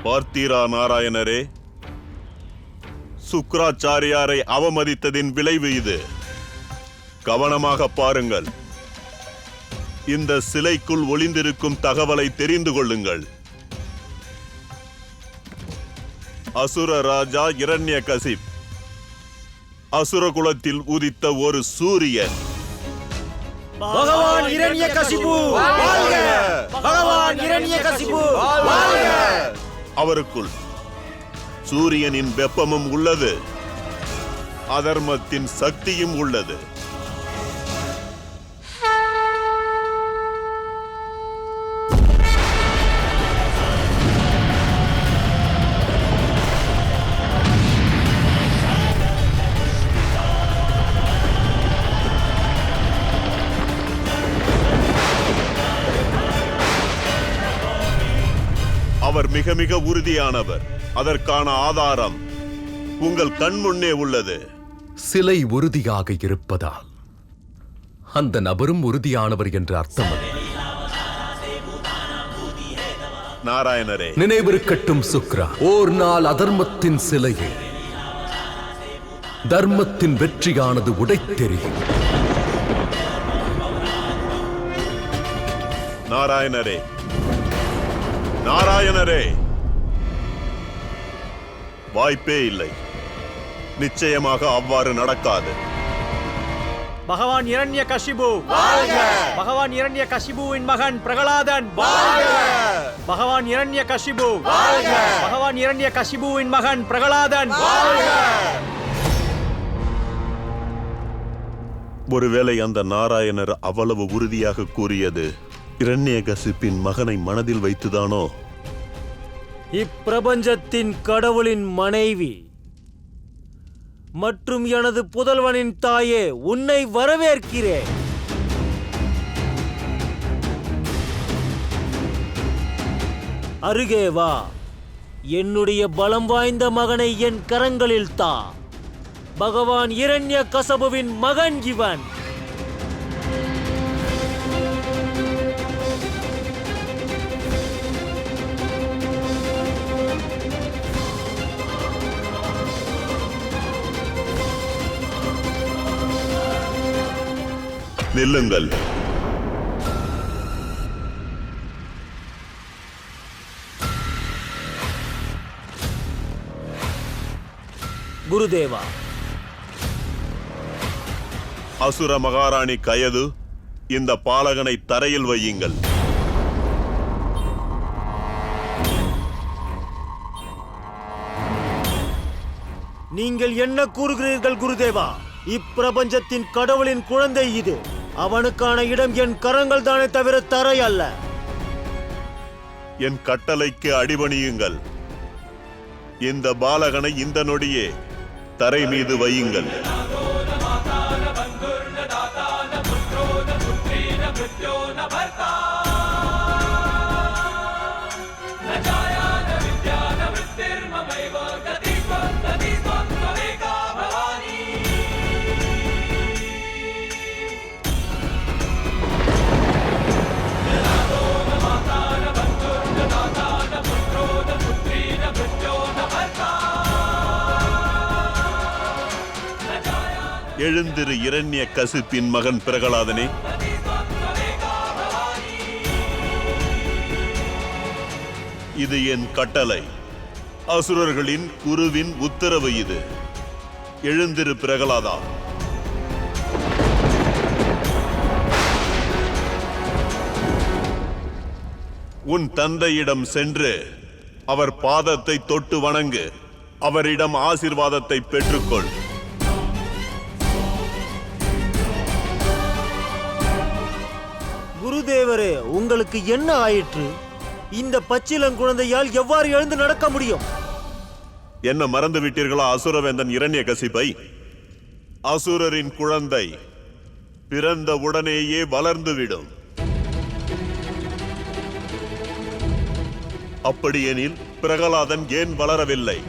பார்த்தீரா நாராயணரே, சுக்ராச்சாரியாரை அவமதித்ததின் விளைவு இது. கவனமாக பாருங்கள். இந்த சிலைக்குள் ஒளிந்திருக்கும் தகவலை தெரிந்து கொள்ளுங்கள். அசுர ராஜா இரண்யகசிப் அசுர குலத்தில் உதித்த ஒரு சூரியன். பகவான் இரண்யகசிபு வாழ்க! பகவான் இரண்யகசிபு வாழ்க! அவருக்குள் சூரியனின் வெப்பமும் உள்ளது, அதர்மத்தின் சக்தியும் உள்ளது. அவர் மிக மிக உறுதியானவர். அதற்கான ஆதாரம் உங்கள் கண் முன்னே உள்ளது. சிலை உறுதியாக இருப்பதால் அந்த நபரும் உறுதியானவர் என்று அர்த்தம். நாராயணரே, நினைவிருக்கட்டும் சுக்ரா, ஓர் நாள் அதர்மத்தின் சிலையை தர்மத்தின் வெற்றியானது உடைத்தெறியும். நாராயணரே, நாராயணரே, வாய்ப்பே இல்லை. நிச்சயமாக அவ்வாறு நடக்காது. பகவான் இரண்யகசிபு வாழ்க! பகவான் இரண்யகசிபுவின் மகன் பிரகலாதன் வாழ்க! பகவான் இரண்யகசிபு வாழ்க! பகவான் இரண்யகசிபுவின் மகன் பிரகலாதன் வாழ்க! ஒருவேளை அந்த நாராயணர் அவ்வளவு உறுதியாக கூறியது இரண்யகசிப்பின் மகனை மனதில் வைத்துதானோ? இப்பிரபஞ்சத்தின் கடவுளின் மனைவி மற்றும் எனது புதல்வனின் தாயே, உன்னை வரவேற்கிறேன். அருகே வா. என்னுடைய பலம் வாய்ந்த மகனை என் கரங்களில் தா. பகவான் இரண்யகசிபுவின் மகன் இவன். நில்லுங்கள். குருதேவா, அசுர மகாராணி கயது, இந்த பாலகனை தரையில் வையுங்கள். நீங்கள் என்ன கூறுகிறீர்கள் குருதேவா? இப்பிரபஞ்சத்தின் கடவுளின் குழந்தை இது. அவனுக்கான இடம் என் கரங்கள் தானே தவிர தரை அல்ல. என் கட்டளைக்கு அடிபணியுங்கள். இந்த பாலகனை இந்த நொடியே தரை மீது வையுங்கள். எழுந்திரு இரண்யகசிப்பின் மகன் பிரகலாதனே. இது என் கட்டளை. அசுரர்களின் குருவின் உத்தரவு இது. எழுந்திரு பிரகலாதா. உன் தந்தையிடம் சென்று அவர் பாதத்தை தொட்டு வணங்கு. அவரிடம் ஆசீர்வாதத்தை பெற்றுக்கொள். குருதேவரே, உங்களுக்கு என்ன ஆயிற்று? இந்த பச்சிலங்குழந்தையால் எவ்வாறு எழுந்து நடக்க முடியும்? என்ன மறந்து விட்டீர்களா அசுரவேந்தன் இரண்யகசிப்பை? அசுரரின் குழந்தை பிறந்த உடனேயே வளர்ந்துவிடும். அப்படியெனில் பிரகலாதன் ஏன் வளரவில்லை?